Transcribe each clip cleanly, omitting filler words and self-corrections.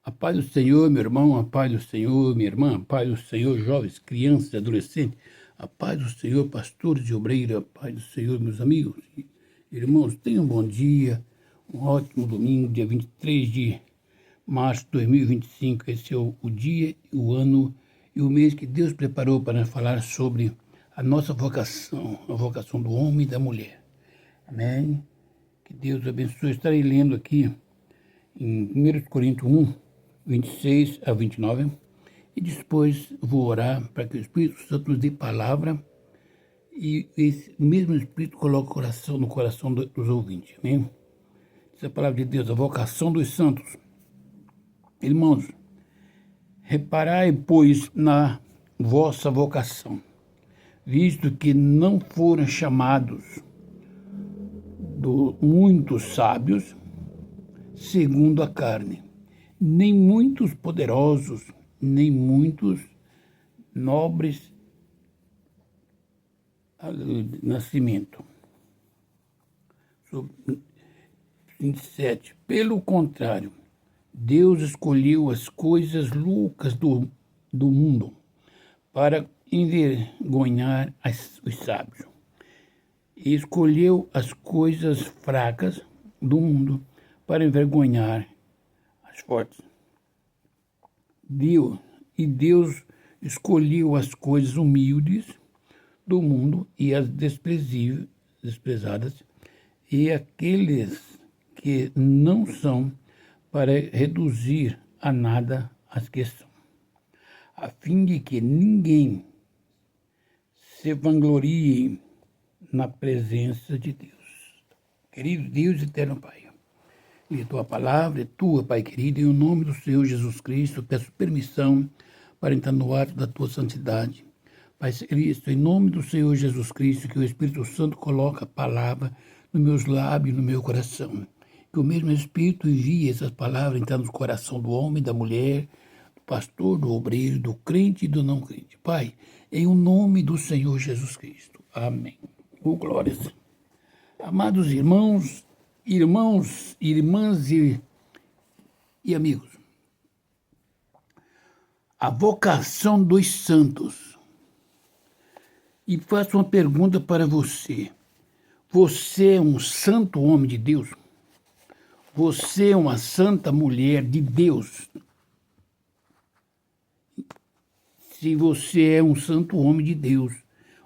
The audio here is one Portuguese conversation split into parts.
A paz do Senhor, meu irmão, a paz do Senhor, minha irmã, a paz do Senhor, jovens, crianças e adolescentes, a paz do Senhor, pastores e obreiros, a paz do Senhor, meus amigos. Irmãos, tenham um bom dia, um ótimo domingo, dia 23 de março de 2025. Esse é o dia, o ano e o mês que Deus preparou para falar sobre a nossa vocação, a vocação do homem e da mulher. Amém? Que Deus abençoe. Estarei lendo aqui em 1 Coríntios 1, 26 a 29, e depois vou orar para que o Espírito Santo nos dê palavra e esse mesmo Espírito coloque no coração dos ouvintes. Amém? Essa é a palavra de Deus, a vocação dos santos. Irmãos, reparai, pois, na vossa vocação, visto que não foram chamados muitos sábios segundo a carne, nem muitos poderosos, nem muitos nobres de nascimento. 27. Pelo contrário, Deus escolheu as coisas loucas do mundo para envergonhar os sábios. E escolheu as coisas fracas do mundo para envergonhar as fortes. Deus escolheu as coisas humildes do mundo e as desprezadas e aqueles que não são, para reduzir a nada as que são, a fim de que ninguém se vanglorie na presença de Deus. Querido Deus eterno Pai, e a tua palavra é tua, Pai querido, em nome do Senhor Jesus Cristo, peço permissão para entrar no ato da tua santidade. Pai Cristo, em nome do Senhor Jesus Cristo, que o Espírito Santo coloque a palavra nos meus lábios e no meu coração. Que o mesmo Espírito envie essas palavras entrar no coração do homem, da mulher, do pastor, do obreiro, do crente e do não crente. Pai, em o nome do Senhor Jesus Cristo. Amém. Glórias. Amados irmãos, irmãs e amigos, a vocação dos santos. E faço uma pergunta para você. Você é um santo homem de Deus? Você é uma santa mulher de Deus? Se você é um santo homem de Deus,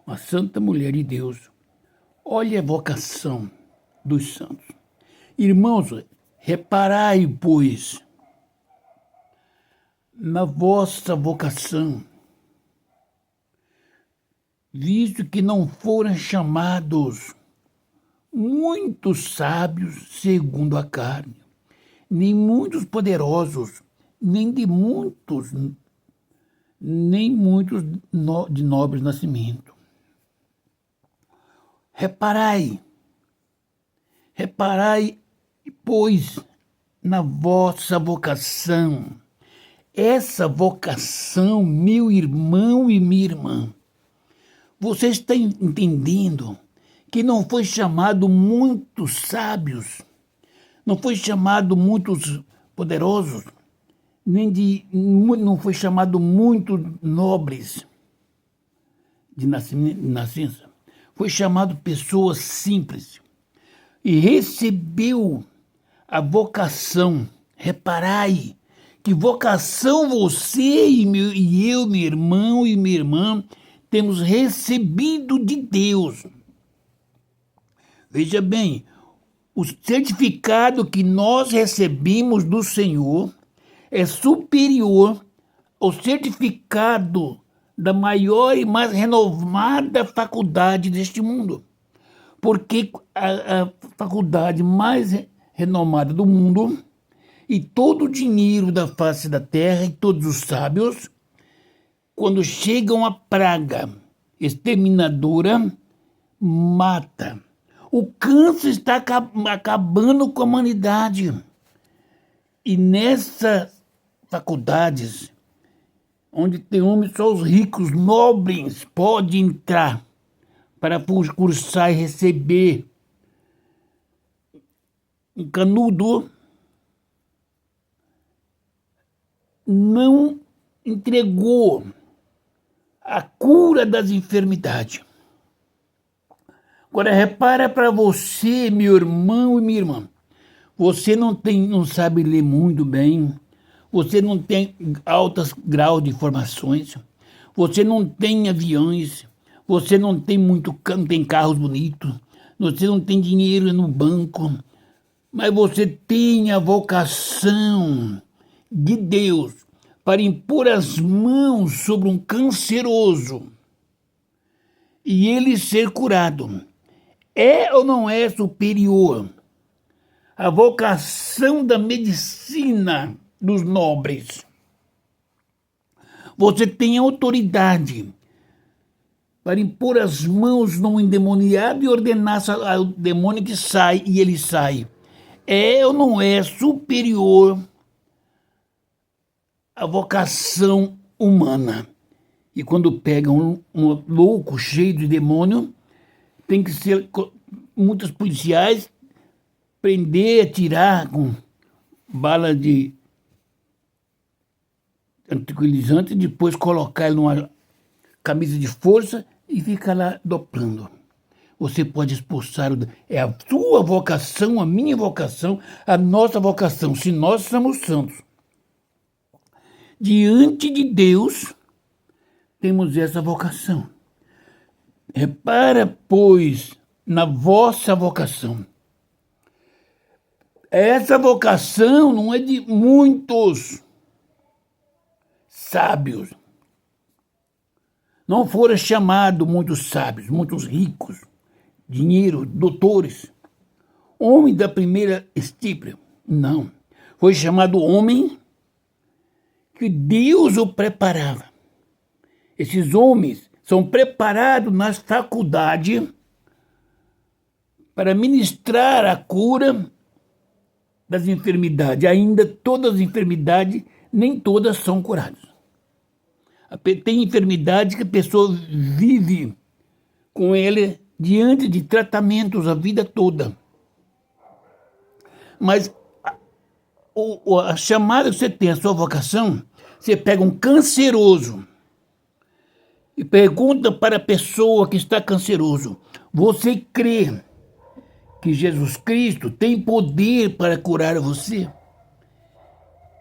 uma santa mulher de Deus, olhe a vocação dos santos. Irmãos, reparai, pois, na vossa vocação, visto que não foram chamados muitos sábios segundo a carne, nem muitos poderosos, nem muitos de nobre nascimento. Reparai, pois, na vossa vocação. Essa vocação, meu irmão e minha irmã, você está entendendo que não foi chamado muitos sábios, não foi chamado muitos poderosos, não foi chamado muitos nobres de nascença. Foi chamado pessoas simples e recebeu a vocação. Reparai que vocação você e eu, meu irmão e minha irmã, temos recebido de Deus. Veja bem, o certificado que nós recebemos do Senhor é superior ao certificado da maior e mais renomada faculdade deste mundo. Porque a faculdade mais renomada do mundo e todo o dinheiro da face da terra e todos os sábios, quando chegam a praga exterminadora, mata. O câncer está acabando com a humanidade. E nessas faculdades, onde tem homens, só os ricos, nobres, podem entrar para cursar e receber um canudo não entregou a cura das enfermidades. Agora repara para você, meu irmão e minha irmã, você não sabe ler muito bem, você não tem altos graus de informações, você não tem aviões, você não tem carros bonitos, você não tem dinheiro no banco, mas você tem a vocação de Deus para impor as mãos sobre um canceroso e ele ser curado. É ou não é superior a vocação da medicina dos nobres? Você tem autoridade para impor as mãos num endemoniado e ordenar ao demônio que sai, e ele sai. É ou não é superior a vocação humana? E quando pega um louco cheio de demônio, tem que ser muitos policiais prender, atirar com bala de tranquilizante, depois colocar ele numa camisa de força e ficar lá doplando. Você pode expulsar, é a sua vocação, a minha vocação, a nossa vocação, se nós somos santos. Diante de Deus, temos essa vocação. Repara, pois, na vossa vocação. Essa vocação não é de muitos sábios. Não foram chamados muitos sábios, muitos ricos, dinheiro, doutores. Homem da primeira estirpe. Não. Foi chamado homem que Deus o preparava. Esses homens são preparados nas faculdades para ministrar a cura das enfermidades. Ainda todas as enfermidades, nem todas são curadas. Tem enfermidade que a pessoa vive com ele diante de tratamentos a vida toda. Mas a chamada que você tem, a sua vocação, você pega um canceroso e pergunta para a pessoa que está canceroso: você crê que Jesus Cristo tem poder para curar você?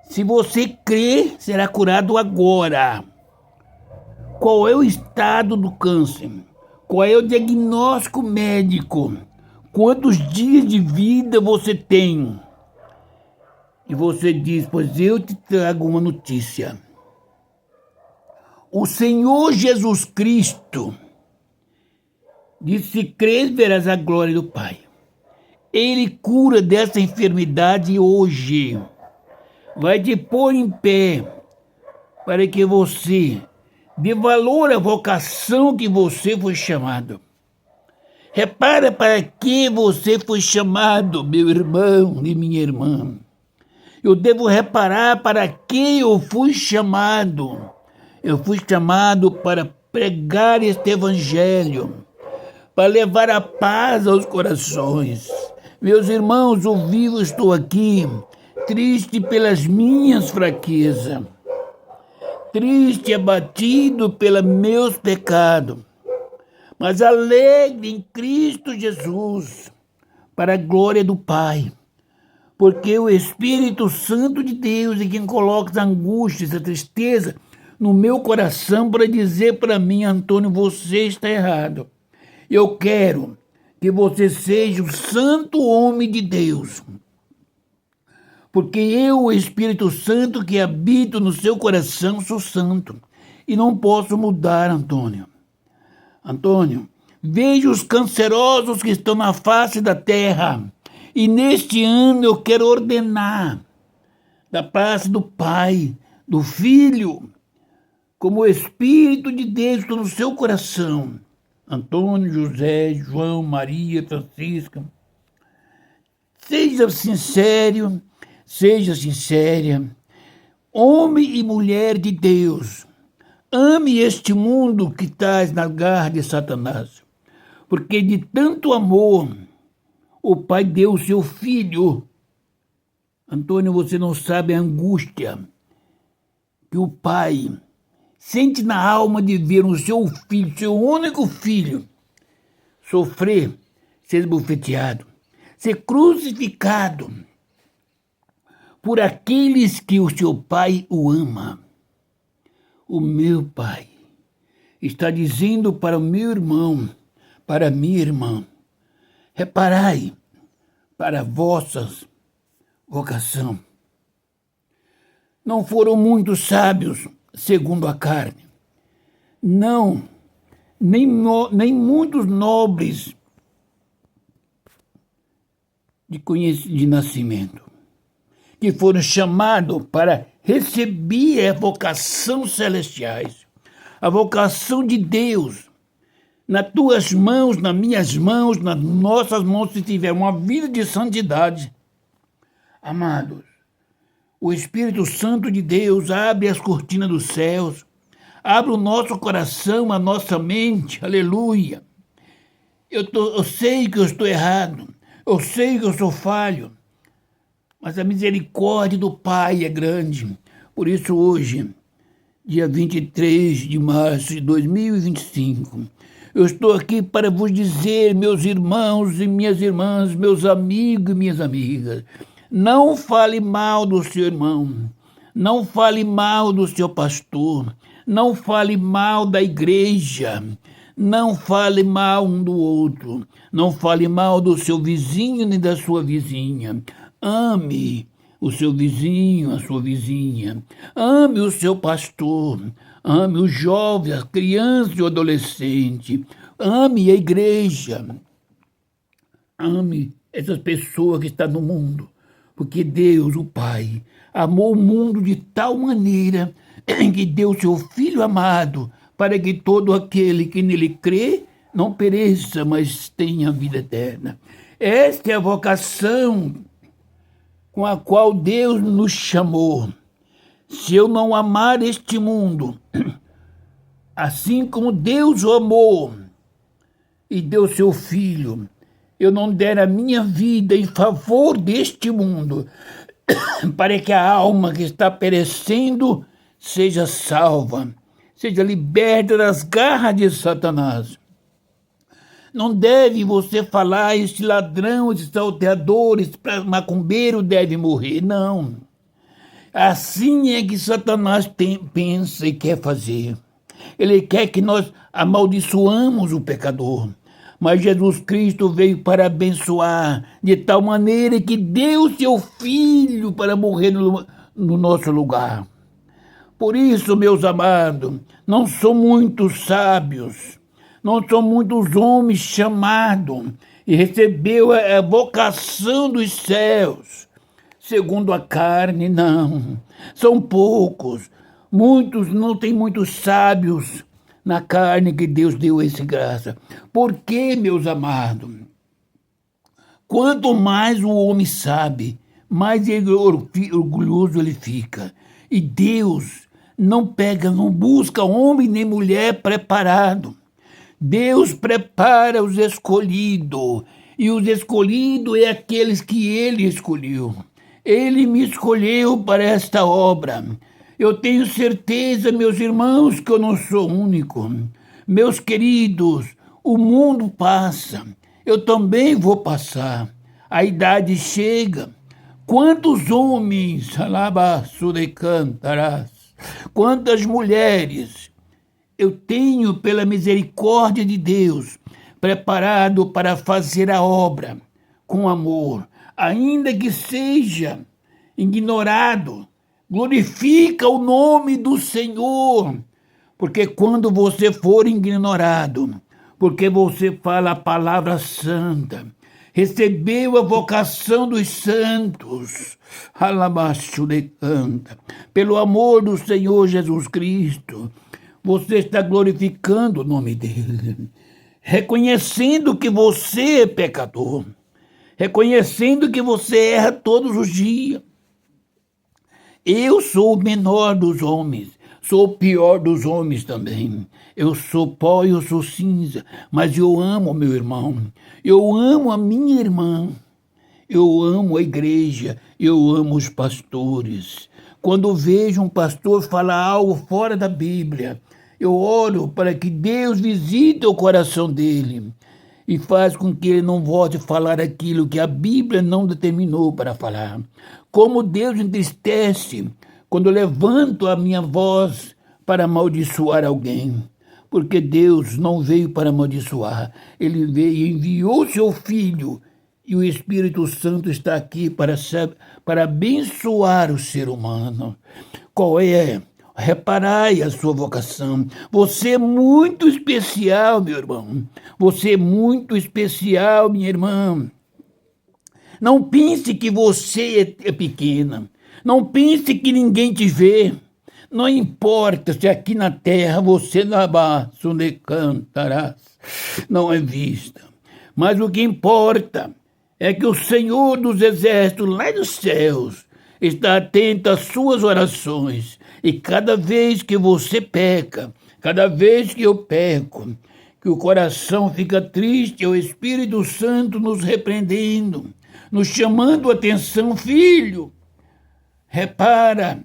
Se você crê, será curado agora. Qual é o estado do câncer? Qual é o diagnóstico médico? Quantos dias de vida você tem? E você diz: pois eu te trago uma notícia. O Senhor Jesus Cristo disse: se crês, verás a glória do Pai. Ele cura dessa enfermidade hoje. Vai te pôr em pé para que você dê valor à vocação que você foi chamado. Repara para que você foi chamado, meu irmão e minha irmã. Eu devo reparar para que eu fui chamado. Eu fui chamado para pregar este evangelho, para levar a paz aos corações. Meus irmãos, eu vivo, estou aqui, triste pelas minhas fraquezas, triste, abatido pelos meus pecados, mas alegre em Cristo Jesus, para a glória do Pai. Porque o Espírito Santo de Deus é quem coloca as angústias, a tristeza no meu coração para dizer para mim: Antônio, você está errado. Eu quero que você seja o santo homem de Deus. Porque eu, o Espírito Santo que habito no seu coração, sou santo. E não posso mudar, Antônio. Antônio, veja os cancerosos que estão na face da terra. E neste ano eu quero ordenar da parte do Pai, do Filho, como o Espírito de Deus está no seu coração. Antônio, José, João, Maria, Francisca. Seja sincero, seja sincera. Homem e mulher de Deus, ame este mundo que estás na garra de Satanás. Porque de tanto amor, o Pai deu o seu Filho. Antônio, você não sabe a angústia que o pai sente na alma de ver o seu filho, seu único filho, sofrer, ser bofeteado, ser crucificado por aqueles que o seu pai o ama. O meu pai está dizendo para o meu irmão, para a minha irmã, reparai para vossas vocação. Não foram muito sábios, segundo a carne. Não, nem muitos nobres de nascimento, que foram chamados para receber a vocação celestiais, a vocação de Deus, nas tuas mãos, nas minhas mãos, nas nossas mãos, se tiver uma vida de santidade. Amados, o Espírito Santo de Deus abre as cortinas dos céus, abre o nosso coração, a nossa mente, aleluia. Eu sei que eu estou errado, eu sei que eu sou falho, mas a misericórdia do Pai é grande. Por isso hoje, dia 23 de março de 2025, eu estou aqui para vos dizer, meus irmãos e minhas irmãs, meus amigos e minhas amigas, não fale mal do seu irmão, não fale mal do seu pastor, não fale mal da igreja, não fale mal um do outro, não fale mal do seu vizinho nem da sua vizinha. Ame o seu vizinho, a sua vizinha, ame o seu pastor, ame o jovem, a criança e o adolescente, ame a igreja, ame essas pessoas que estão no mundo, porque Deus, o Pai, amou o mundo de tal maneira que deu seu Filho amado para que todo aquele que nele crê não pereça, mas tenha vida eterna. Esta é a vocação com a qual Deus nos chamou. Se eu não amar este mundo, assim como Deus o amou e deu seu Filho, eu não der a minha vida em favor deste mundo, para que a alma que está perecendo seja salva, seja liberta das garras de Satanás. Não deve você falar, este ladrão, este salteador, este macumbeiro deve morrer, não. Assim é que Satanás pensa e quer fazer. Ele quer que nós amaldiçoamos o pecador. Mas Jesus Cristo veio para abençoar, de tal maneira que deu seu Filho para morrer no nosso lugar. Por isso, meus amados, não são muitos sábios, não são muitos homens chamados e recebeu a vocação dos céus, segundo a carne, não. São poucos, não tem muitos sábios na carne que Deus deu essa graça. Por quê, meus amados? Quanto mais o homem sabe, mais orgulhoso ele fica. E Deus não busca homem nem mulher preparado. Deus prepara os escolhidos, e os escolhidos é aqueles que Ele escolheu. Ele me escolheu para esta obra. Eu tenho certeza, meus irmãos, que eu não sou único. Meus queridos, o mundo passa, eu também vou passar. A idade chega. Quantos homens, alabaçurecantarás, quantas mulheres eu tenho, pela misericórdia de Deus, preparado para fazer a obra com amor, ainda que seja ignorado. Glorifica o nome do Senhor, porque quando você for ignorado, porque você fala a palavra santa, recebeu a vocação dos santos, alabaçurecanta, pelo amor do Senhor Jesus Cristo, você está glorificando o nome dele, reconhecendo que você é pecador, reconhecendo que você erra todos os dias. Eu sou o menor dos homens, sou o pior dos homens também. Eu sou pó e eu sou cinza, mas eu amo meu irmão, eu amo a minha irmã, eu amo a igreja, eu amo os pastores. Quando vejo um pastor falar algo fora da Bíblia, eu oro para que Deus visite o coração dele e faz com que ele não volte a falar aquilo que a Bíblia não determinou para falar. Como Deus entristece quando eu levanto a minha voz para amaldiçoar alguém. Porque Deus não veio para amaldiçoar, Ele veio e enviou seu Filho, e o Espírito Santo está aqui para abençoar o ser humano. Qual é? Reparai a sua vocação. Você é muito especial, meu irmão. Você é muito especial, minha irmã. Não pense que você é pequena. Não pense que ninguém te vê. Não importa se aqui na terra você não cantarás, não é vista. Mas o que importa é que o Senhor dos Exércitos, lá nos céus, está atento às suas orações. E cada vez que você peca, cada vez que eu peco, que o coração fica triste, é o Espírito Santo nos repreendendo, nos chamando a atenção, filho, repara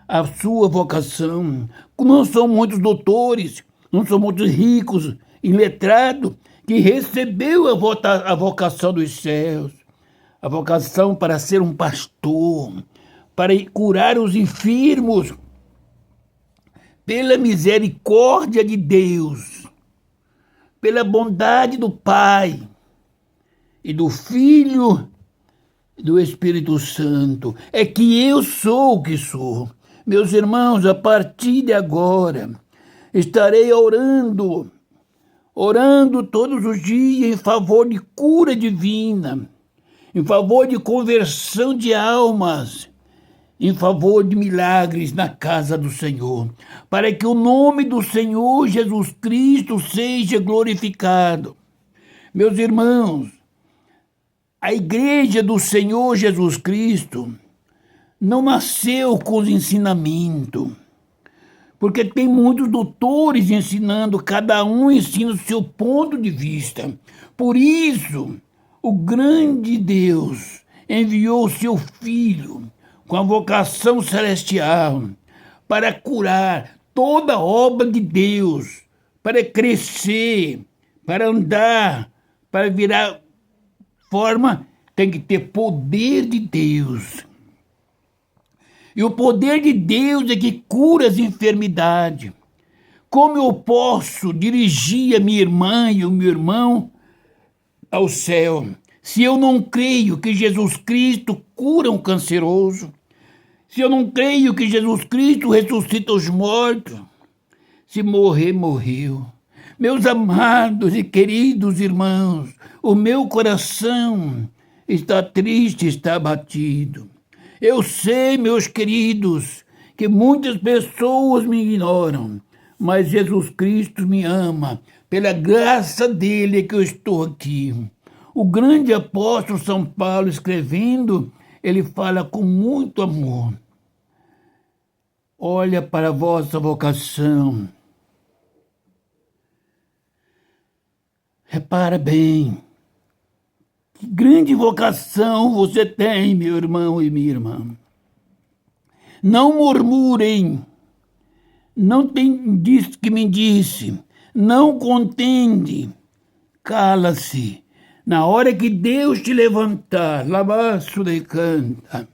a sua vocação. Não são muitos doutores, não são muitos ricos e letrados que recebeu a vocação dos céus, a vocação para ser um pastor, para curar os enfermos, pela misericórdia de Deus, pela bondade do Pai e do Filho e do Espírito Santo. É que eu sou o que sou. Meus irmãos, a partir de agora, estarei orando todos os dias em favor de cura divina, em favor de conversão de almas, em favor de milagres na casa do Senhor, para que o nome do Senhor Jesus Cristo seja glorificado. Meus irmãos, a igreja do Senhor Jesus Cristo não nasceu com os ensinamentos, porque tem muitos doutores ensinando, cada um ensina o seu ponto de vista. Por isso, o grande Deus enviou o seu Filho com a vocação celestial para curar toda a obra de Deus, para crescer, para andar, para virar forma, tem que ter poder de Deus. E o poder de Deus é que cura as enfermidades. Como eu posso dirigir a minha irmã e o meu irmão ao céu se eu não creio que Jesus Cristo cura um canceroso? Se eu não creio que Jesus Cristo ressuscita os mortos? Se morrer, morreu. Meus amados e queridos irmãos, o meu coração está triste, está abatido. Eu sei, meus queridos, que muitas pessoas me ignoram, mas Jesus Cristo me ama. Pela graça dele é que eu estou aqui. O grande apóstolo São Paulo, escrevendo, ele fala com muito amor. Olha para a vossa vocação. Repara bem. Que grande vocação você tem, meu irmão e minha irmã. Não murmurem, não tem disso que me disse, não contende, cala-se. Na hora que Deus te levantar, lavaço de canta.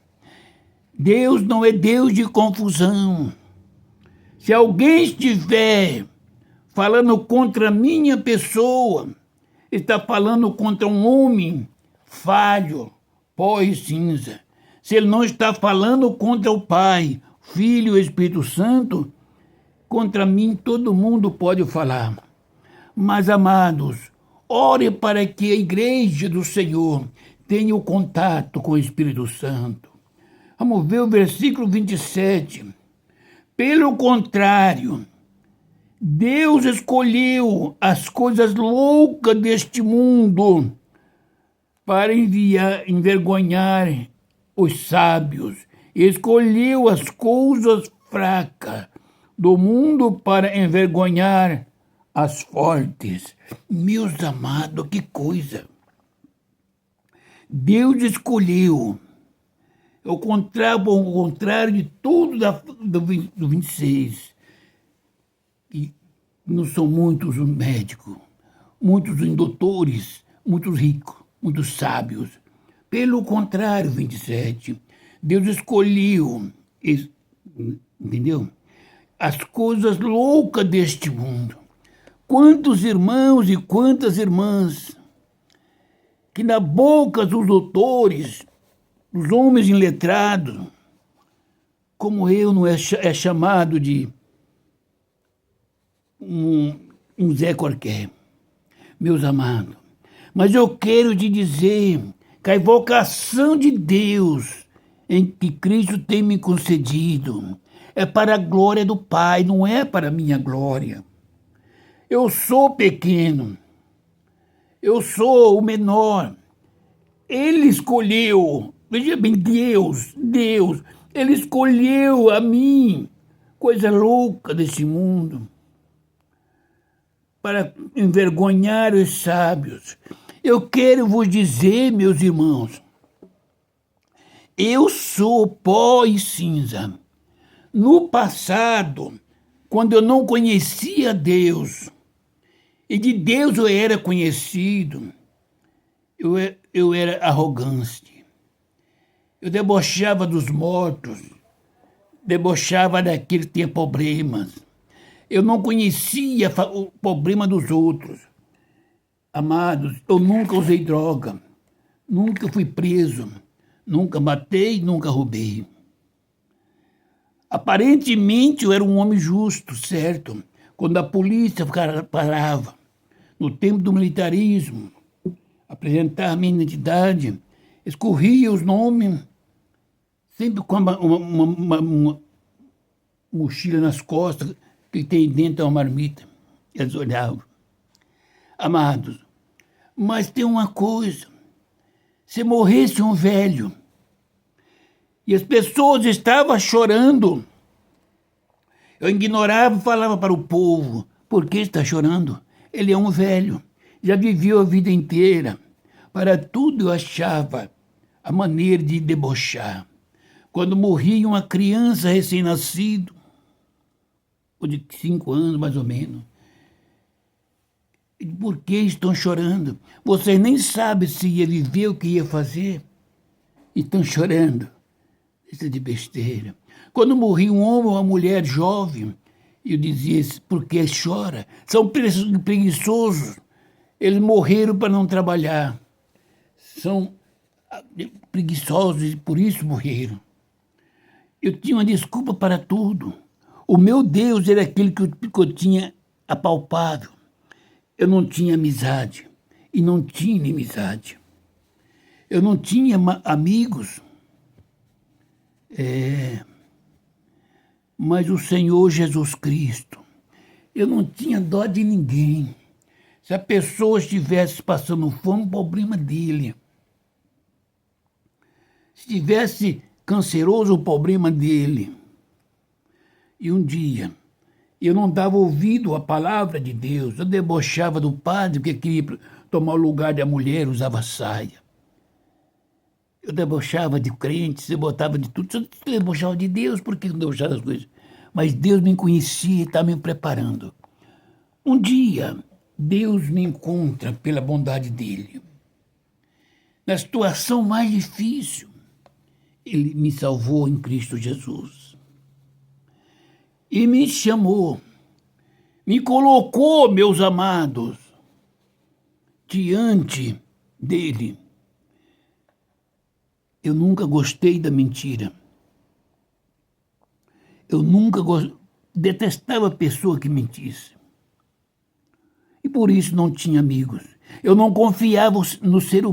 Deus não é Deus de confusão. Se alguém estiver falando contra a minha pessoa, está falando contra um homem falho, pó e cinza. Se ele não está falando contra o Pai, Filho e Espírito Santo, contra mim todo mundo pode falar. Mas, amados, ore para que a igreja do Senhor tenha o contato com o Espírito Santo. Vamos ver o versículo 27. Pelo contrário, Deus escolheu as coisas loucas deste mundo para envergonhar os sábios. Escolheu as coisas fracas do mundo para envergonhar as fortes. Meus amados, que coisa! Deus escolheu É o contrário de tudo do 26. E não são muitos os médicos, muitos os doutores, muitos ricos, muitos sábios. Pelo contrário, 27, Deus escolheu, entendeu? As coisas loucas deste mundo. Quantos irmãos e quantas irmãs que na boca dos doutores, dos homens iletrados, como eu, não é chamado de um Zé qualquer, meus amados. Mas eu quero te dizer que a invocação de Deus em que Cristo tem me concedido é para a glória do Pai, não é para a minha glória. Eu sou pequeno, eu sou o menor. Ele escolheu, veja bem, Deus, Ele escolheu a mim, coisa louca desse mundo, para envergonhar os sábios. Eu quero vos dizer, meus irmãos, eu sou pó e cinza. No passado, quando eu não conhecia Deus, e de Deus eu era conhecido, eu era arrogante. Eu debochava dos mortos, debochava daquele que tinha problemas. Eu não conhecia o problema dos outros. Amados, eu nunca usei droga, nunca fui preso, nunca matei, nunca roubei. Aparentemente eu era um homem justo, certo? Quando a polícia parava, no tempo do militarismo, apresentar minha identidade, escorria os nomes, sempre com uma mochila nas costas, que tem dentro uma marmita. Eles olhavam. Amados, mas tem uma coisa, se morresse um velho, e as pessoas estavam chorando, eu ignorava e falava para o povo, por que está chorando? Ele é um velho, já viveu a vida inteira. Para tudo eu achava a maneira de debochar. Quando morria uma criança recém-nascido, ou de 5 anos mais ou menos, por que estão chorando? Vocês nem sabem se ia viver, o que ia fazer. E estão chorando. Isso é de besteira. Quando morria um homem ou uma mulher jovem, eu dizia, por que chora? São preguiçosos. Eles morreram para não trabalhar. São preguiçosos e por isso morreram. Eu tinha uma desculpa para tudo. O meu Deus era aquele que eu tinha apalpável. Eu não tinha amizade e não tinha inimizade. Eu não tinha amigos. Mas o Senhor Jesus Cristo, eu não tinha dó de ninguém. Se a pessoa estivesse passando fome, o problema dele. Se estivesse canceroso, o problema dele. E um dia, eu não dava ouvido à palavra de Deus. Eu debochava do padre que queria tomar o lugar da mulher, usava saia. Eu debochava de crentes, eu botava de tudo. Eu debochava de Deus, por que não debochava das coisas? Mas Deus me conhecia e estava me preparando. Um dia, Deus me encontra pela bondade dele. Na situação mais difícil, ele me salvou em Cristo Jesus. E me chamou, me colocou, meus amados, diante dele. Eu nunca gostei da mentira. Eu nunca detestava a pessoa que mentisse. E por isso não tinha amigos. Eu não confiava no ser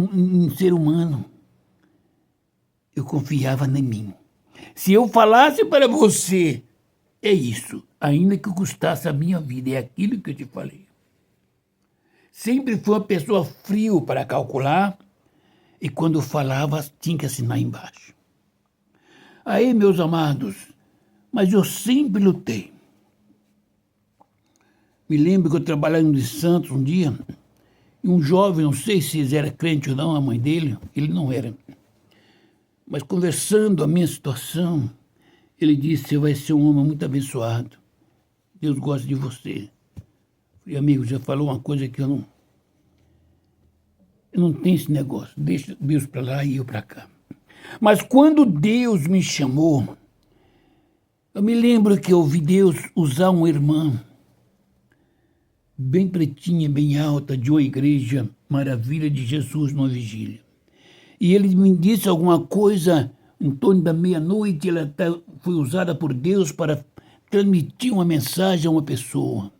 humano. Eu confiava em mim. Se eu falasse para você, é isso, ainda que custasse a minha vida, é aquilo que eu te falei. Sempre fui uma pessoa frio para calcular, e quando falava, tinha que assinar embaixo. Aí, meus amados, mas eu sempre lutei. Me lembro que eu trabalhava em Santos um dia, e um jovem, não sei se era crente ou não, a mãe dele, ele não era. Mas conversando a minha situação, ele disse, você vai ser um homem muito abençoado. Deus gosta de você. Falei, amigo, já falou uma coisa que eu não tenho esse negócio. Deixa Deus para lá e eu para cá. Mas quando Deus me chamou, eu me lembro que eu ouvi Deus usar uma irmã bem pretinha, bem alta, de uma igreja Maravilha de Jesus numa vigília. E ele me disse alguma coisa em torno da meia-noite, ela foi usada por Deus para transmitir uma mensagem a uma pessoa.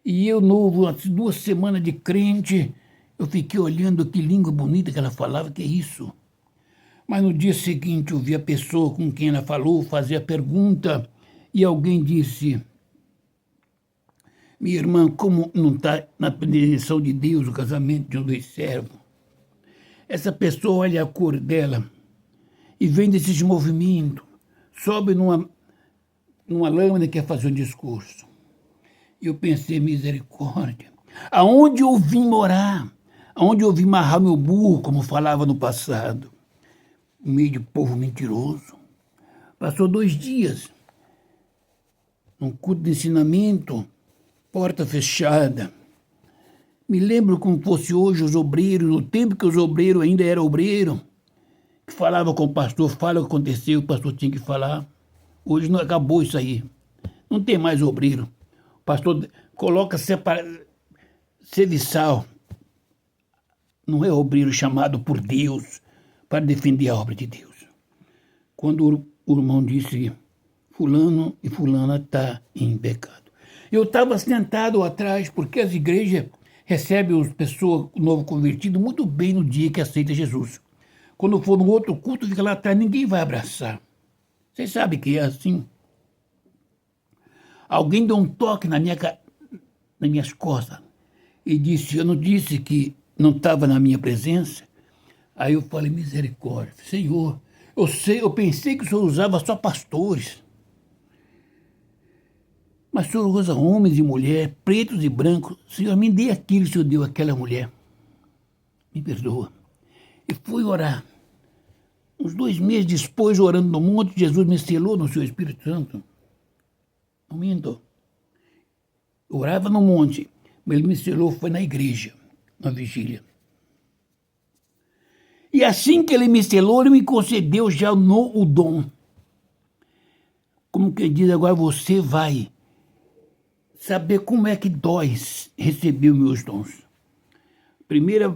E eu, novo, 2 semanas de crente, eu fiquei olhando que língua bonita que ela falava, que é isso? Mas no dia seguinte eu vi a pessoa com quem ela falou fazer a pergunta e alguém disse, minha irmã, como não está na predileção de Deus o casamento de 2 servos? Essa pessoa olha a cor dela e vem desses movimentos, sobe numa lâmina e quer fazer um discurso. E eu pensei, misericórdia, aonde eu vim morar? Aonde eu vim amarrar meu burro, como falava no passado? No meio de povo mentiroso. Passou 2 dias, num culto de ensinamento, porta fechada. Me lembro como fosse hoje os obreiros, no tempo que os obreiros ainda eram obreiros, que falava com o pastor, fala o que aconteceu, o pastor tinha que falar. Hoje não acabou isso aí. Não tem mais obreiro. O pastor coloca serviçal. Não é obreiro chamado por Deus para defender a obra de Deus. Quando o irmão disse, fulano e fulana está em pecado. Eu estava sentado atrás, porque as igrejas recebem as pessoas, o novo convertido, muito bem no dia que aceita Jesus. Quando for no outro culto, fica lá atrás, ninguém vai abraçar. Vocês sabem que é assim. Alguém deu um toque nas minhas costas e disse, eu não disse que não estava na minha presença? Aí eu falei, misericórdia, Senhor, eu pensei que o Senhor usava só pastores. Mas o Senhor usa homens e mulheres, pretos e brancos. Senhor, me dê aquilo que o Senhor deu àquela mulher. Me perdoa. E fui orar. Uns 2 meses depois, orando no monte, Jesus me selou no seu Espírito Santo. Não minto. Eu orava no monte, mas ele me selou, foi na igreja, na vigília. E assim que ele me selou, ele me concedeu já o dom. Como quem diz, agora você vai saber como é que dói receber os meus dons. Primeira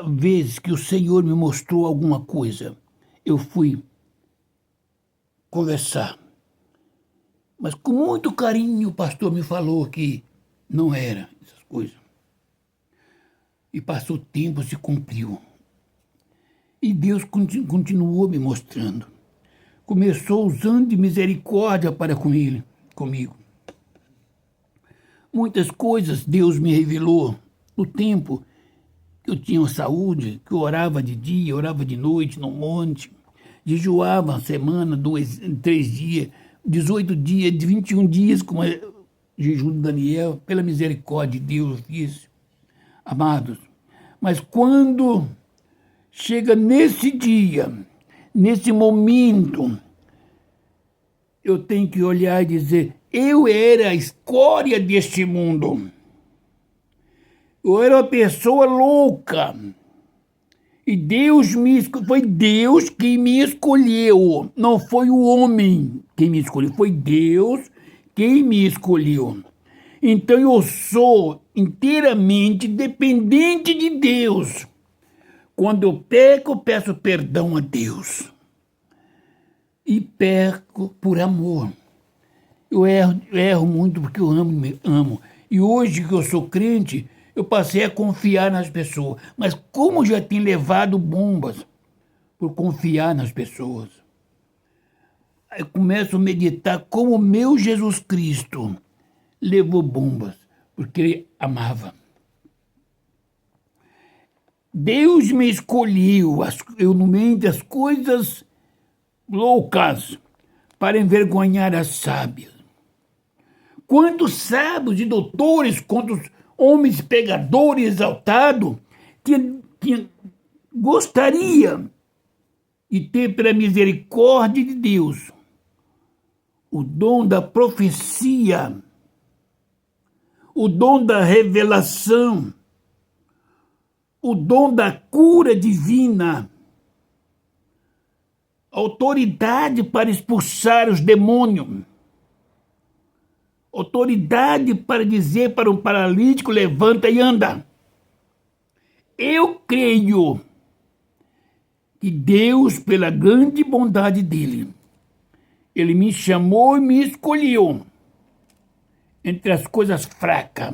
vez que o Senhor me mostrou alguma coisa, eu fui conversar. Mas com muito carinho o pastor me falou que não era essas coisas. E passou o tempo, se cumpriu. E Deus continuou me mostrando. Começou usando de misericórdia para comigo. Muitas coisas Deus me revelou no tempo que eu tinha saúde, que eu orava de dia, orava de noite no monte, jejuava uma semana, 3 dias, 18 dias, 21 dias, como é jejum de Daniel, pela misericórdia de Deus eu fiz, amados. Mas quando chega nesse dia, nesse momento, eu tenho que olhar e dizer, eu era a escória deste mundo. Eu era uma pessoa louca. E foi Deus quem me escolheu. Não foi o homem quem me escolheu, foi Deus quem me escolheu. Então eu sou inteiramente dependente de Deus. Quando eu peco, eu peço perdão a Deus. E peco por amor. Eu erro muito porque eu amo. E hoje que eu sou crente, eu passei a confiar nas pessoas. Mas como já tenho levado bombas por confiar nas pessoas, aí eu começo a meditar como o meu Jesus Cristo levou bombas, porque ele amava. Deus me escolheu, eu no meio das coisas loucas, para envergonhar as sábias. Quantos sábios e doutores, quantos homens pegadores exaltados que gostaria e ter pela misericórdia de Deus o dom da profecia, o dom da revelação, o dom da cura divina, autoridade para expulsar os demônios, autoridade para dizer para um paralítico, levanta e anda. Eu creio que Deus, pela grande bondade dele, ele me chamou e me escolheu entre as coisas fracas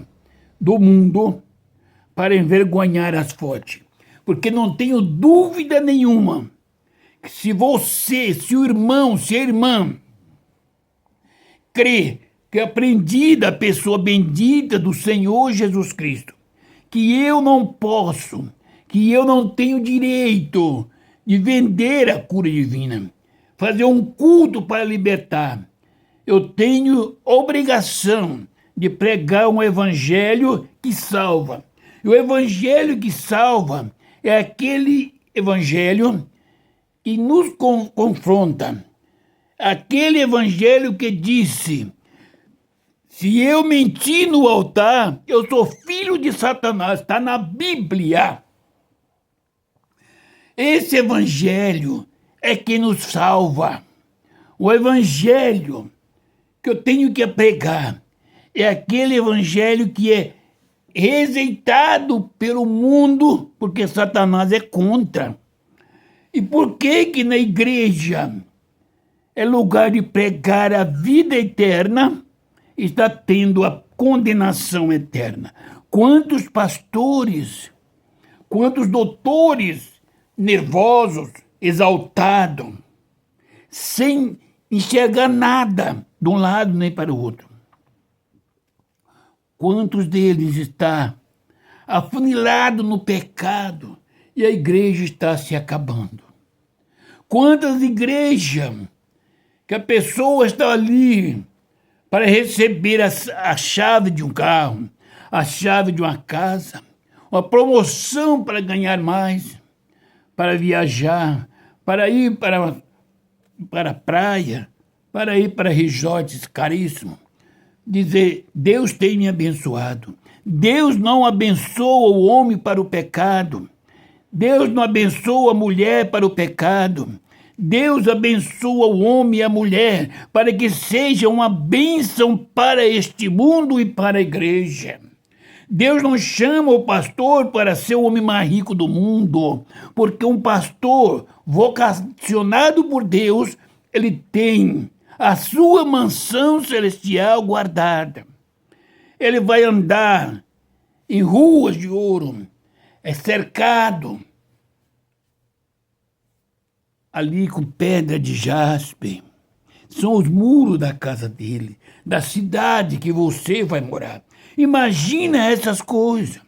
do mundo para envergonhar as fortes. Porque não tenho dúvida nenhuma que se você, se o irmão, se a irmã crê que aprendi da pessoa bendita do Senhor Jesus Cristo, que eu não posso, que eu não tenho direito de vender a cura divina, fazer um culto para libertar. Eu tenho obrigação de pregar um evangelho que salva. E o evangelho que salva é aquele evangelho que nos confronta. Aquele evangelho que disse: se eu mentir no altar, eu sou filho de Satanás. Está na Bíblia. Esse evangelho é que nos salva. O evangelho que eu tenho que pregar é aquele evangelho que é rejeitado pelo mundo, porque Satanás é contra. E por que na igreja é lugar de pregar a vida eterna, está tendo a condenação eterna? Quantos pastores, quantos doutores nervosos, exaltados, sem enxergar nada de um lado nem para o outro. Quantos deles está afunilado no pecado e a igreja está se acabando? Quantas igrejas que a pessoa está ali para receber a chave de um carro, a chave de uma casa, uma promoção para ganhar mais, para viajar, para ir para a praia, para ir para resorts caríssimos. Dizer: Deus tem me abençoado. Deus não abençoa o homem para o pecado. Deus não abençoa a mulher para o pecado. Deus abençoa o homem e a mulher para que seja uma bênção para este mundo e para a igreja. Deus não chama o pastor para ser o homem mais rico do mundo, porque um pastor vocacionado por Deus, ele tem a sua mansão celestial guardada. Ele vai andar em ruas de ouro, é cercado ali com pedra de jaspe. São os muros da casa dele, da cidade que você vai morar. Imagina essas coisas.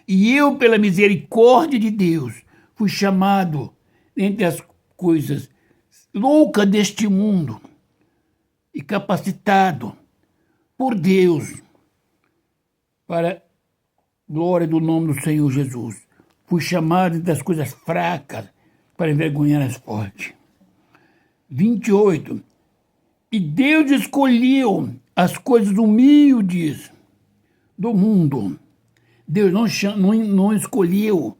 E eu, pela misericórdia de Deus, fui chamado entre as coisas loucas deste mundo e capacitado por Deus para a glória do nome do Senhor Jesus. Fui chamado entre as coisas fracas para envergonhar as fortes. 28. E Deus escolheu as coisas humildes do mundo. Deus não escolheu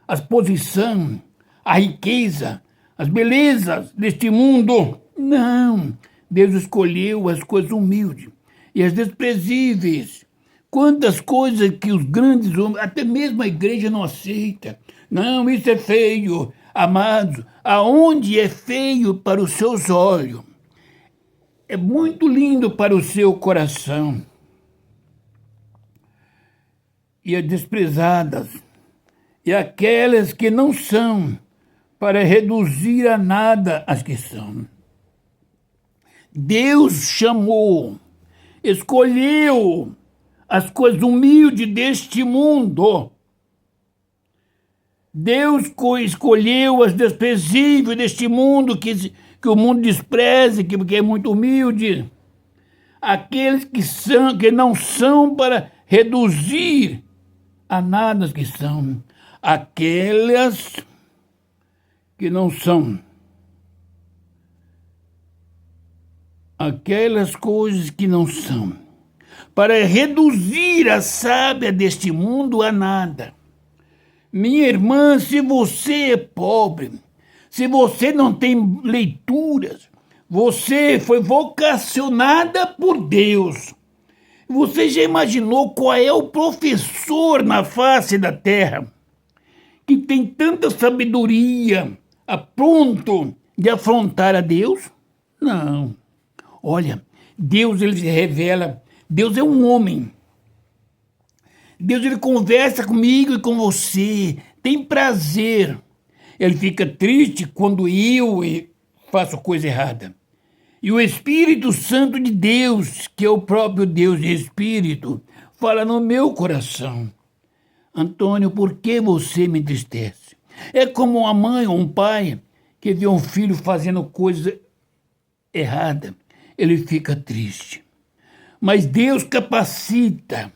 as posições, a riqueza, as belezas deste mundo. Não. Deus escolheu as coisas humildes e as desprezíveis. Quantas coisas que os grandes homens, até mesmo a igreja não aceita. Não, isso é feio. Amados, aonde é feio para os seus olhos, é muito lindo para o seu coração. E as desprezadas, e aquelas que não são, para reduzir a nada as que são. Deus chamou, escolheu as coisas humildes deste mundo. Deus escolheu as desprezíveis deste mundo, que o mundo despreza, que é muito humilde. Aqueles que não são, para reduzir a nada as que são. Aquelas que não são. Aquelas coisas que não são, para reduzir a sábia deste mundo a nada. Minha irmã, se você é pobre, se você não tem leituras, você foi vocacionada por Deus. Você já imaginou qual é o professor na face da terra que tem tanta sabedoria a ponto de afrontar a Deus? Não. Olha, Deus, ele se revela, Deus é um homem. Deus, ele conversa comigo e com você, tem prazer. Ele fica triste quando eu faço coisa errada. E o Espírito Santo de Deus, que é o próprio Deus e Espírito, fala no meu coração. Antônio, por que você me entristece? É como uma mãe ou um pai que vê um filho fazendo coisa errada. Ele fica triste. Mas Deus capacita.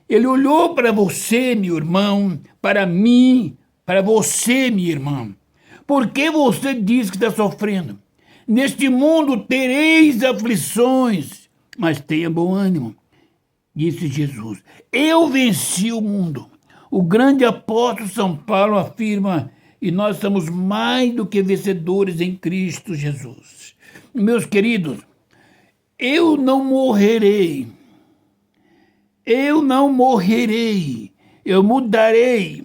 Ele olhou para você, meu irmão, para mim, para você, minha irmã. Por que você diz que está sofrendo? Neste mundo tereis aflições, mas tenha bom ânimo, disse Jesus. Eu venci o mundo. O grande apóstolo São Paulo afirma, e nós somos mais do que vencedores em Cristo Jesus. Meus queridos, eu não morrerei. Eu não morrerei. Eu mudarei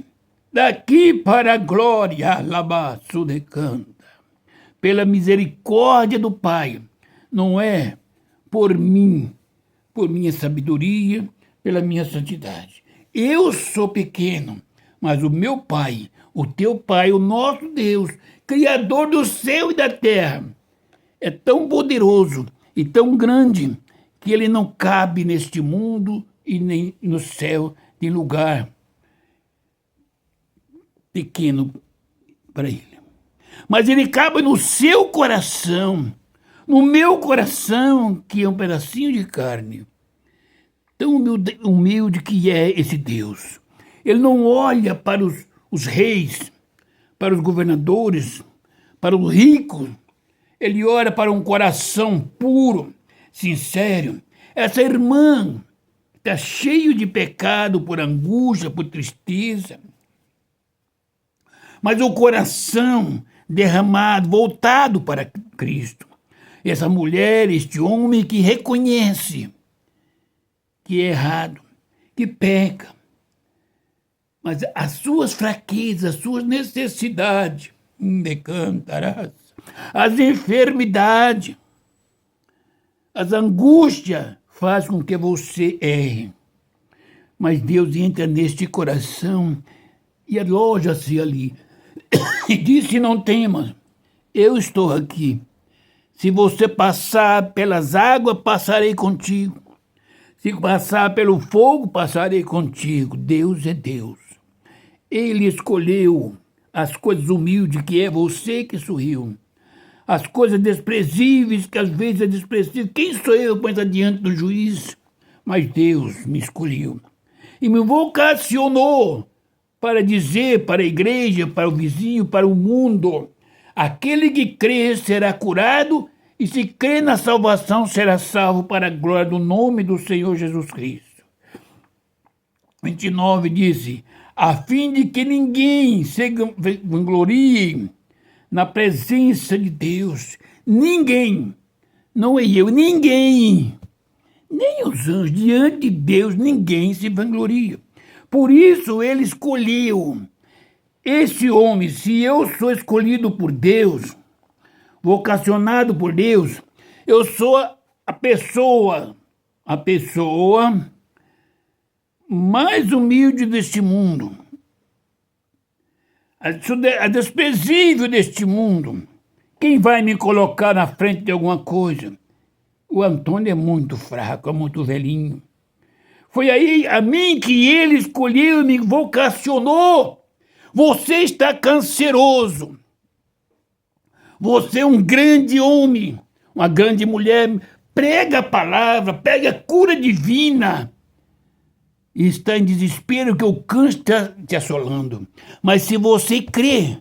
daqui para a glória, labaço de canta. Pela misericórdia do Pai, não é por mim, por minha sabedoria, pela minha santidade. Eu sou pequeno, mas o meu Pai, o teu Pai, o nosso Deus, Criador do céu e da terra, é tão poderoso e tão grande que ele não cabe neste mundo e nem no céu de lugar pequeno para ele. Mas ele cabe no seu coração, no meu coração, que é um pedacinho de carne. Tão humilde que é esse Deus. Ele não olha para os reis, para os governadores, para os ricos. Ele olha para um coração puro, sincero. Essa irmã está cheia de pecado, por angústia, por tristeza. Mas o coração derramado, voltado para Cristo. Essa mulher, este homem que reconhece que é errado, que peca, mas as suas fraquezas, as suas necessidades, decantarás, as enfermidades, as angústias faz com que você erre. Mas Deus entra neste coração e aloja-se ali. E disse, não temas, eu estou aqui. Se você passar pelas águas, passarei contigo. Se passar pelo fogo, passarei contigo. Deus é Deus. Ele escolheu as coisas humildes, que é você que sorriu. As coisas desprezíveis, que às vezes é desprezível. Quem sou eu para estar diante do juiz? Mas Deus me escolheu. E me vocacionou para dizer para a igreja, para o vizinho, para o mundo: aquele que crê será curado, e se crê na salvação será salvo para a glória do nome do Senhor Jesus Cristo. 29 diz, a fim de que ninguém se vanglorie na presença de Deus. Ninguém, não é eu, ninguém, nem os anjos, diante de Deus ninguém se vangloria. Por isso ele escolheu esse homem. Se eu sou escolhido por Deus, vocacionado por Deus, eu sou a pessoa mais humilde deste mundo, a desprezível deste mundo. Quem vai me colocar na frente de alguma coisa? O Antônio é muito fraco, é muito velhinho. Foi aí a mim que ele escolheu e me vocacionou. Você está canceroso. Você é um grande homem, uma grande mulher. Prega a palavra, prega a cura divina. E está em desespero que o câncer está te assolando. Mas se você crê,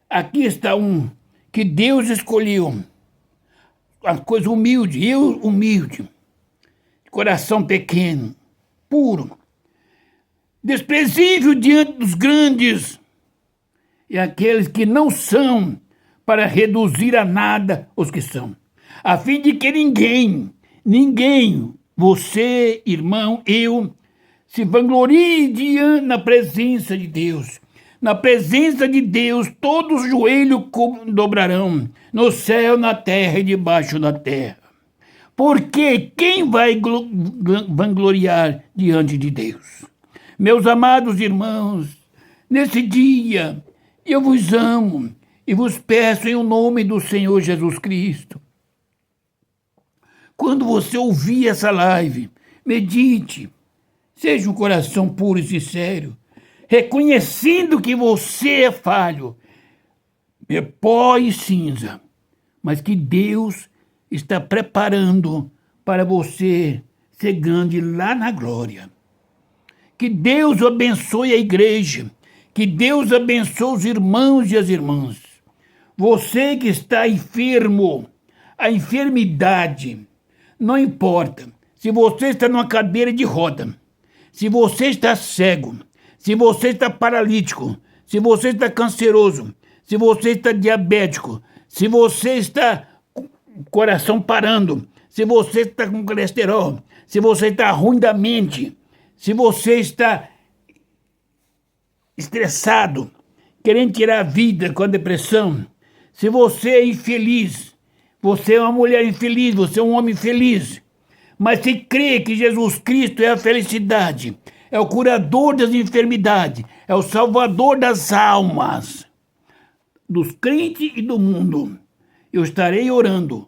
Aqui está um que Deus escolheu. Uma coisa humilde, eu humilde, coração pequeno, puro, desprezível diante dos grandes, e aqueles que não são, para reduzir a nada os que são, a fim de que ninguém, você, irmão, eu, se vanglorie na presença de Deus. Na presença de Deus, todos os joelhos dobrarão, no céu, na terra e debaixo da terra. Porque quem vai vangloriar diante de Deus? Meus amados irmãos, nesse dia eu vos amo e vos peço em o nome do Senhor Jesus Cristo. Quando você ouvir essa live, medite, seja um coração puro e sincero, reconhecendo que você é falho, é pó e cinza, mas que Deus está preparando para você ser grande lá na glória. Que Deus abençoe a igreja, que Deus abençoe os irmãos e as irmãs. Você que está enfermo, a enfermidade, não importa. Se você está numa cadeira de roda, se você está cego, se você está paralítico, se você está canceroso, se você está diabético, se você está com o coração parando, se você está com colesterol, se você está ruim da mente, se você está estressado, querendo tirar a vida com a depressão, se você é infeliz, você é uma mulher infeliz, você é um homem infeliz, mas se crê que Jesus Cristo é a felicidade, é o curador das enfermidades, é o salvador das almas, dos crentes e do mundo, eu estarei orando.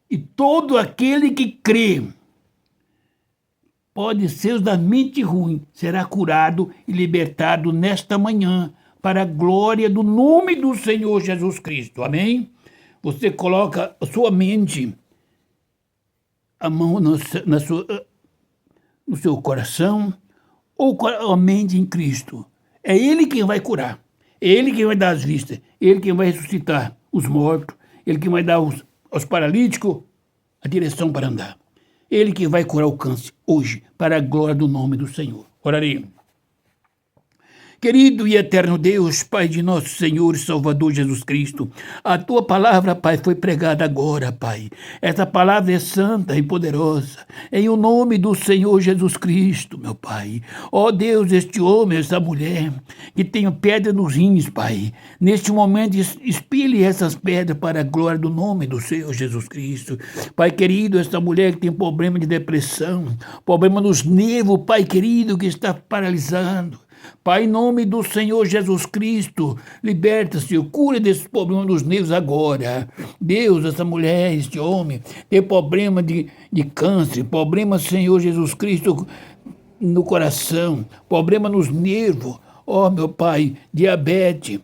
E todo aquele que crê, pode ser os da mente ruim, será curado e libertado nesta manhã, para a glória do nome do Senhor Jesus Cristo. Amém? Você coloca a sua mente, a mão no seu coração, ou a mente em Cristo. É Ele quem vai curar. É Ele quem vai dar as vistas. É Ele quem vai ressuscitar os mortos. Ele quem vai dar aos paralíticos a direção para andar. Ele que vai curar o câncer hoje, para a glória do nome do Senhor. Oraremos. Querido e eterno Deus, Pai de nosso Senhor e Salvador Jesus Cristo, a Tua palavra, Pai, foi pregada agora, Pai. Essa palavra é santa e poderosa, em o nome do Senhor Jesus Cristo, meu Pai. Ó Deus, este homem, essa mulher, que tem pedra nos rins, Pai, neste momento expile essas pedras para a glória do nome do Senhor Jesus Cristo. Pai querido, esta mulher que tem problema de depressão, problema nos nervos, Pai querido, que está paralisando. Pai, em nome do Senhor Jesus Cristo, liberta-se, cura desse problema dos nervos agora. Deus, essa mulher, este homem, tem problema de câncer, problema, Senhor Jesus Cristo, no coração, problema nos nervos, ó meu Pai, diabetes,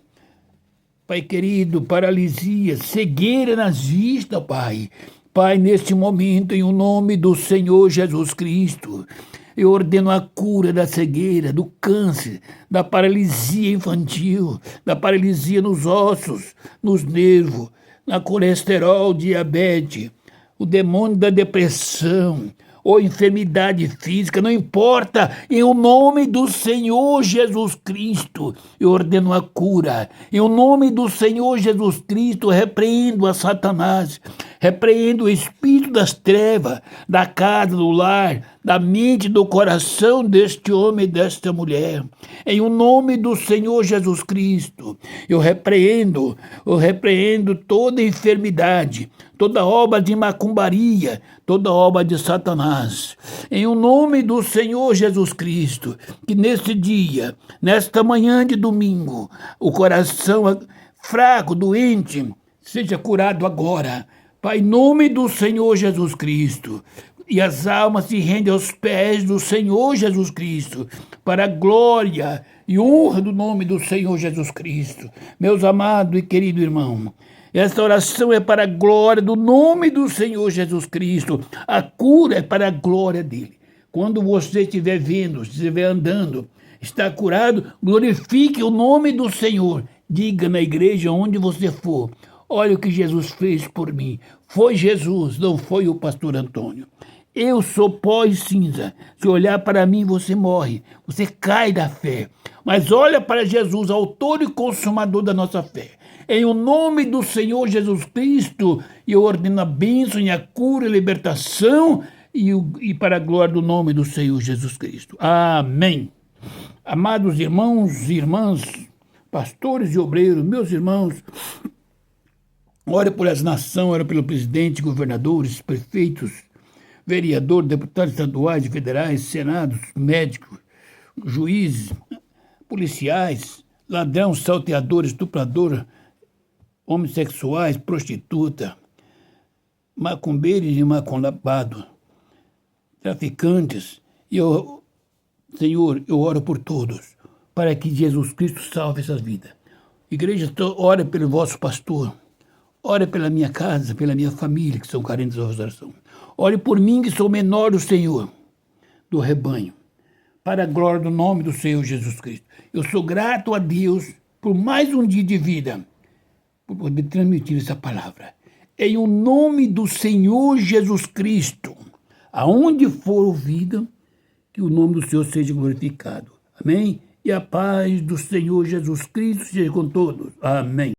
Pai querido, paralisia, cegueira nas vistas, Pai. Pai, neste momento, em o nome do Senhor Jesus Cristo, eu ordeno a cura da cegueira, do câncer, da paralisia infantil, da paralisia nos ossos, nos nervos, na colesterol, diabetes, o demônio da depressão ou enfermidade física, não importa, em o nome do Senhor Jesus Cristo, eu ordeno a cura. Em o nome do Senhor Jesus Cristo, repreendo a Satanás, repreendo o espírito das trevas, da casa, do lar, da mente, do coração deste homem e desta mulher. Em o nome do Senhor Jesus Cristo, eu repreendo toda enfermidade, toda obra de macumbaria, toda obra de Satanás. Em o nome do Senhor Jesus Cristo, que neste dia, nesta manhã de domingo, o coração fraco, doente, seja curado agora. Pai, em nome do Senhor Jesus Cristo, e as almas se rendem aos pés do Senhor Jesus Cristo, para a glória e honra do nome do Senhor Jesus Cristo. Meus amados e queridos irmãos, esta oração é para a glória do nome do Senhor Jesus Cristo. A cura é para a glória dele. Quando você estiver vendo, estiver andando, está curado, glorifique o nome do Senhor Diga na igreja onde você for. Olha o que Jesus fez por mim. Foi Jesus, não foi o pastor Antônio. Eu sou pó e cinza. Se olhar para mim, você morre. Você cai da fé. Mas olha para Jesus, autor e consumador da nossa fé. Em o nome do Senhor Jesus Cristo, eu ordeno a bênção e a cura e a libertação e para a glória do nome do Senhor Jesus Cristo. Amém. Amados irmãos e irmãs, pastores e obreiros, meus irmãos, ore por essa nação, ore pelo presidente, governadores, prefeitos, vereadores, deputados estaduais e federais, senados, médicos, juízes, policiais, ladrão, salteador, estuprador, homossexuais, prostituta, macumbeiros e macumbados, traficantes. Senhor, eu oro por todos, para que Jesus Cristo salve essas vidas. Igreja, ore pelo vosso pastor, ore pela minha casa, pela minha família, que são carentes da oração. Ore por mim, que sou menor do Senhor, do rebanho, para a glória do nome do Senhor Jesus Cristo. Eu sou grato a Deus por mais um dia de vida, por poder transmitir essa palavra. Em o nome do Senhor Jesus Cristo, aonde for ouvida, que o nome do Senhor seja glorificado. Amém? E a paz do Senhor Jesus Cristo seja com todos. Amém.